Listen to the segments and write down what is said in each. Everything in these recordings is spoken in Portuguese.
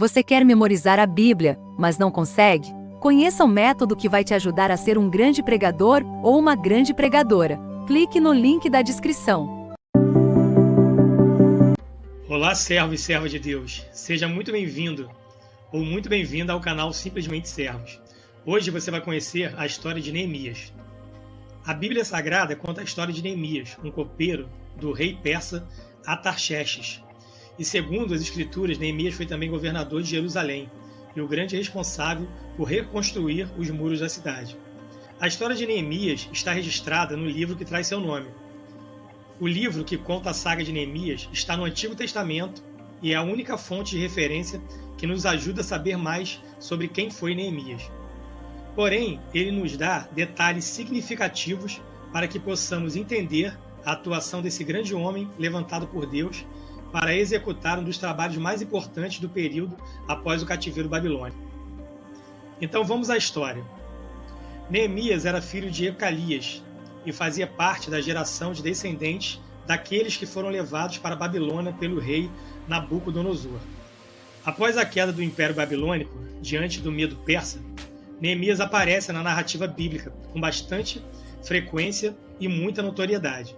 Você quer memorizar a Bíblia, mas não consegue? Conheça o método que vai te ajudar a ser um grande pregador ou uma grande pregadora. Clique no link da descrição. Olá, servo e serva de Deus. Seja muito bem-vindo ou muito bem-vinda ao canal Simplesmente Servos. Hoje você vai conhecer a história de Neemias. A Bíblia Sagrada conta a história de Neemias, um copeiro do rei persa Atarxerxes. E segundo as escrituras, Neemias foi também governador de Jerusalém e o grande responsável por reconstruir os muros da cidade. A história de Neemias está registrada no livro que traz seu nome. O livro que conta a saga de Neemias está no Antigo Testamento e é a única fonte de referência que nos ajuda a saber mais sobre quem foi Neemias. Porém, ele nos dá detalhes significativos para que possamos entender a atuação desse grande homem levantado por Deus para executar um dos trabalhos mais importantes do período após o cativeiro babilônico. Então vamos à história. Neemias era filho de Ecalias e fazia parte da geração de descendentes daqueles que foram levados para a Babilônia pelo rei Nabucodonosor. Após a queda do Império Babilônico, diante do medo persa, Neemias aparece na narrativa bíblica com bastante frequência e muita notoriedade.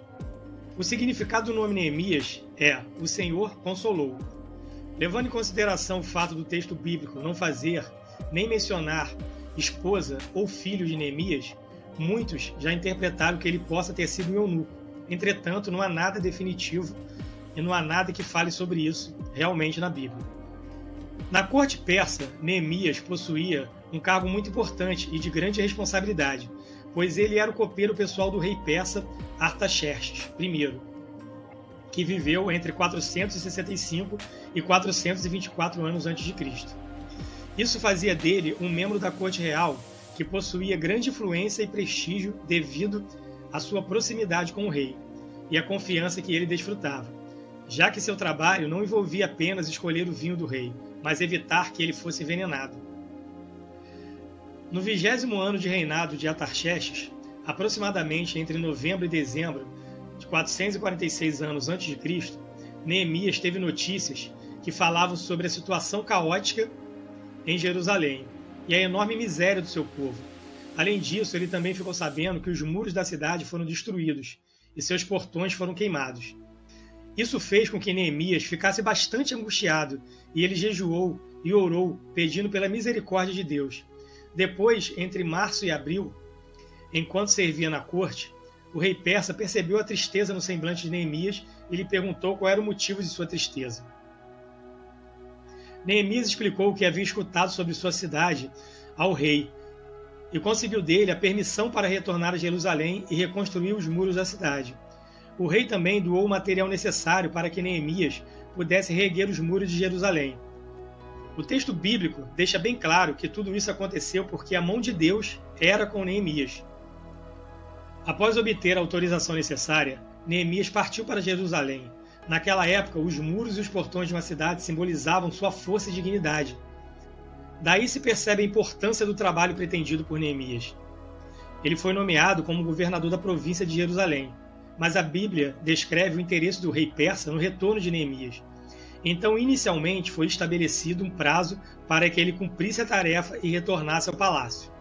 O significado do nome Neemias é "o Senhor consolou". Levando em consideração o fato do texto bíblico não fazer nem mencionar esposa ou filho de Neemias, muitos já interpretaram que ele possa ter sido um eunuco. Entretanto, não há nada definitivo e não há nada que fale sobre isso realmente na Bíblia. Na corte persa, Neemias possuía um cargo muito importante e de grande responsabilidade, pois ele era o copeiro pessoal do rei persa Artaxerxes I, que viveu entre 465 e 424 anos antes de Cristo. Isso fazia dele um membro da corte real que possuía grande influência e prestígio devido à sua proximidade com o rei e a confiança que ele desfrutava, já que seu trabalho não envolvia apenas escolher o vinho do rei, mas evitar que ele fosse envenenado. No 20º ano de reinado de Atarxerxes, aproximadamente entre novembro e dezembro de 446 anos a.C., Neemias teve notícias que falavam sobre a situação caótica em Jerusalém e a enorme miséria do seu povo. Além disso, ele também ficou sabendo que os muros da cidade foram destruídos e seus portões foram queimados. Isso fez com que Neemias ficasse bastante angustiado e ele jejuou e orou, pedindo pela misericórdia de Deus. Depois, entre março e abril, enquanto servia na corte, o rei persa percebeu a tristeza no semblante de Neemias e lhe perguntou qual era o motivo de sua tristeza. Neemias explicou o que havia escutado sobre sua cidade ao rei e conseguiu dele a permissão para retornar a Jerusalém e reconstruir os muros da cidade. O rei também doou o material necessário para que Neemias pudesse reerguer os muros de Jerusalém. O texto bíblico deixa bem claro que tudo isso aconteceu porque a mão de Deus era com Neemias. Após obter a autorização necessária, Neemias partiu para Jerusalém. Naquela época, os muros e os portões de uma cidade simbolizavam sua força e dignidade. Daí se percebe a importância do trabalho pretendido por Neemias. Ele foi nomeado como governador da província de Jerusalém, mas a Bíblia descreve o interesse do rei persa no retorno de Neemias. Então, inicialmente, foi estabelecido um prazo para que ele cumprisse a tarefa e retornasse ao palácio.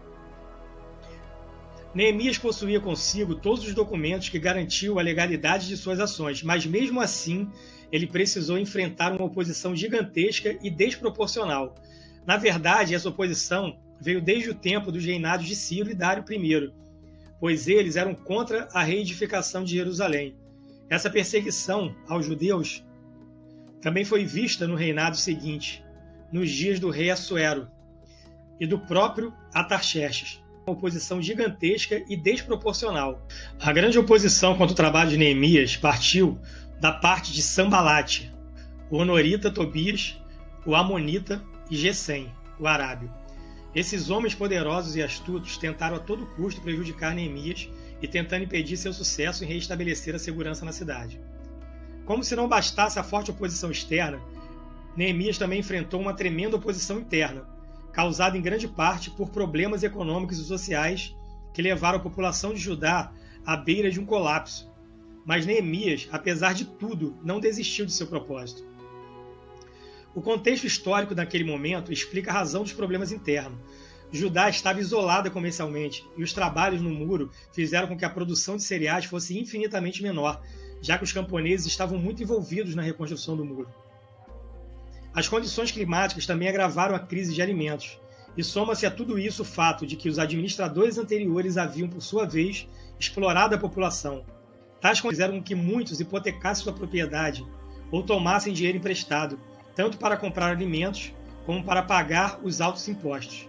Neemias possuía consigo todos os documentos que garantiam a legalidade de suas ações, mas mesmo assim, ele precisou enfrentar uma oposição gigantesca e desproporcional. Na verdade, essa oposição veio desde o tempo dos reinados de Ciro e Dário I, pois eles eram contra a reedificação de Jerusalém. Essa perseguição aos judeus também foi vista no reinado seguinte, nos dias do rei Assuero e do próprio Atarxerxes. Uma oposição gigantesca e desproporcional. A grande oposição contra o trabalho de Neemias partiu da parte de Sambalate, o Honorita Tobias, o Amonita e Gesem, o Arábio. Esses homens poderosos e astutos tentaram a todo custo prejudicar Neemias e tentando impedir seu sucesso em reestabelecer a segurança na cidade. Como se não bastasse a forte oposição externa, Neemias também enfrentou uma tremenda oposição interna, causada em grande parte por problemas econômicos e sociais que levaram a população de Judá à beira de um colapso. Mas Neemias, apesar de tudo, não desistiu de seu propósito. O contexto histórico daquele momento explica a razão dos problemas internos. Judá estava isolada comercialmente e os trabalhos no muro fizeram com que a produção de cereais fosse infinitamente menor, já que os camponeses estavam muito envolvidos na reconstrução do muro. As condições climáticas também agravaram a crise de alimentos, e soma-se a tudo isso o fato de que os administradores anteriores haviam, por sua vez, explorado a população. Tais condições fizeram com que muitos hipotecassem sua propriedade ou tomassem dinheiro emprestado, tanto para comprar alimentos como para pagar os altos impostos.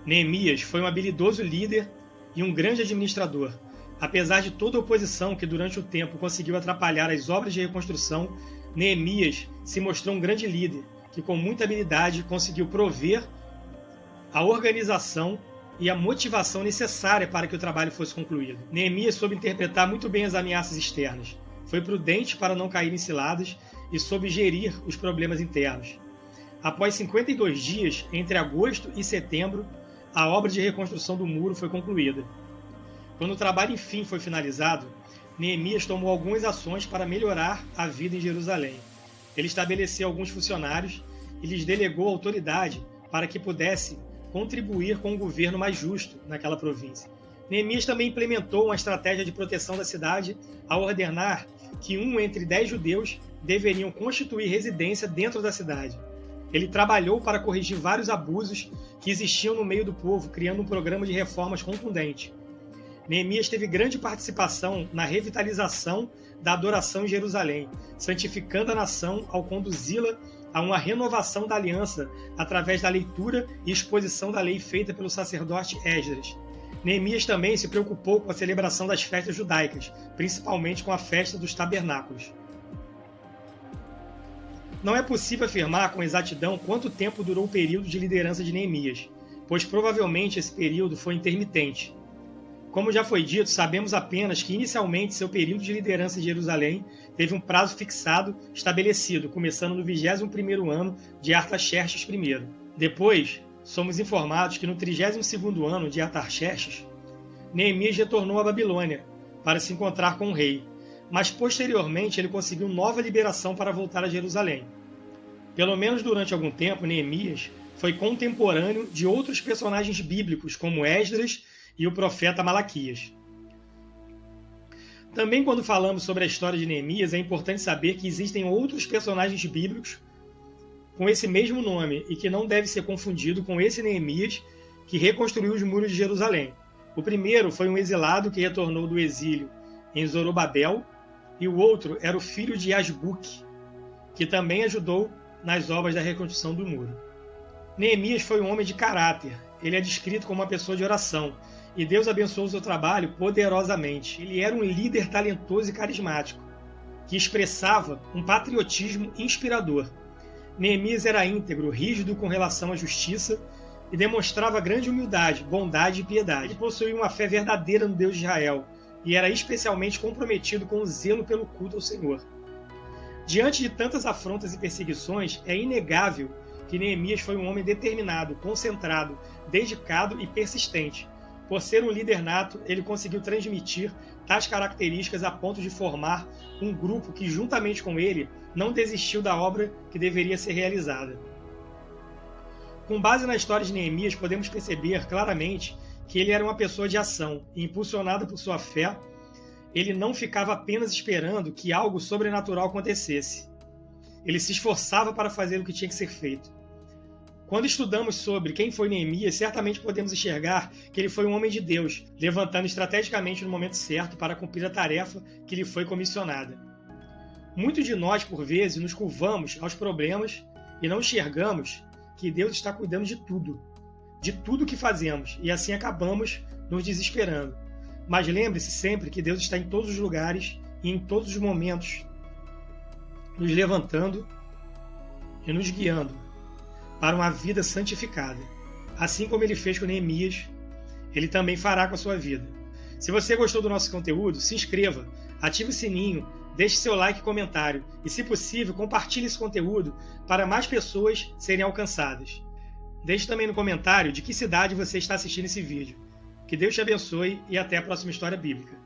Neemias foi um habilidoso líder e um grande administrador. Apesar de toda a oposição que durante o tempo conseguiu atrapalhar as obras de reconstrução, Neemias se mostrou um grande líder, que com muita habilidade conseguiu prover a organização e a motivação necessária para que o trabalho fosse concluído. Neemias soube interpretar muito bem as ameaças externas, foi prudente para não cair em ciladas e soube gerir os problemas internos. Após 52 dias, entre agosto e setembro, a obra de reconstrução do muro foi concluída. Quando o trabalho enfim foi finalizado, Neemias tomou algumas ações para melhorar a vida em Jerusalém. Ele estabeleceu alguns funcionários e lhes delegou autoridade para que pudesse contribuir com um governo mais justo naquela província. Neemias também implementou uma estratégia de proteção da cidade ao ordenar que entre 10 judeus deveriam constituir residência dentro da cidade. Ele trabalhou para corrigir vários abusos que existiam no meio do povo, criando um programa de reformas contundente. Neemias teve grande participação na revitalização da adoração em Jerusalém, santificando a nação ao conduzi-la a uma renovação da aliança através da leitura e exposição da lei feita pelo sacerdote Esdras. Neemias também se preocupou com a celebração das festas judaicas, principalmente com a festa dos tabernáculos. Não é possível afirmar com exatidão quanto tempo durou o período de liderança de Neemias, pois provavelmente esse período foi intermitente. Como já foi dito, sabemos apenas que inicialmente seu período de liderança em Jerusalém teve um prazo fixado, estabelecido, começando no 21º ano de Artaxerxes I. Depois, somos informados que no 32º ano de Artaxerxes, Neemias retornou à Babilônia para se encontrar com o rei, mas posteriormente ele conseguiu nova liberação para voltar a Jerusalém. Pelo menos durante algum tempo, Neemias foi contemporâneo de outros personagens bíblicos como Esdras e o profeta Malaquias. Também quando falamos sobre a história de Neemias, é importante saber que existem outros personagens bíblicos com esse mesmo nome e que não deve ser confundido com esse Neemias que reconstruiu os muros de Jerusalém. O primeiro foi um exilado que retornou do exílio em Zorobabel, e o outro era o filho de Asbuque, que também ajudou nas obras da reconstrução do muro. Neemias foi um homem de caráter. Ele é descrito como uma pessoa de oração, e Deus abençoou o seu trabalho poderosamente. Ele era um líder talentoso e carismático, que expressava um patriotismo inspirador. Neemias era íntegro, rígido com relação à justiça e demonstrava grande humildade, bondade e piedade. Ele possuía uma fé verdadeira no Deus de Israel e era especialmente comprometido com o zelo pelo culto ao Senhor. Diante de tantas afrontas e perseguições, é inegável que Neemias foi um homem determinado, concentrado, dedicado e persistente. Por ser um líder nato, ele conseguiu transmitir tais características a ponto de formar um grupo que, juntamente com ele, não desistiu da obra que deveria ser realizada. Com base na história de Neemias, podemos perceber claramente que ele era uma pessoa de ação e, impulsionado por sua fé, ele não ficava apenas esperando que algo sobrenatural acontecesse. Ele se esforçava para fazer o que tinha que ser feito. Quando estudamos sobre quem foi Neemias, certamente podemos enxergar que ele foi um homem de Deus, levantando estrategicamente no momento certo para cumprir a tarefa que lhe foi comissionada. Muitos de nós, por vezes, nos curvamos aos problemas e não enxergamos que Deus está cuidando de tudo que fazemos, e assim acabamos nos desesperando. Mas lembre-se sempre que Deus está em todos os lugares e em todos os momentos, nos levantando e nos guiando para uma vida santificada. Assim como ele fez com Neemias, ele também fará com a sua vida. Se você gostou do nosso conteúdo, se inscreva, ative o sininho, deixe seu like e comentário e, se possível, compartilhe esse conteúdo para mais pessoas serem alcançadas. Deixe também no comentário de que cidade você está assistindo esse vídeo. Que Deus te abençoe e até a próxima história bíblica.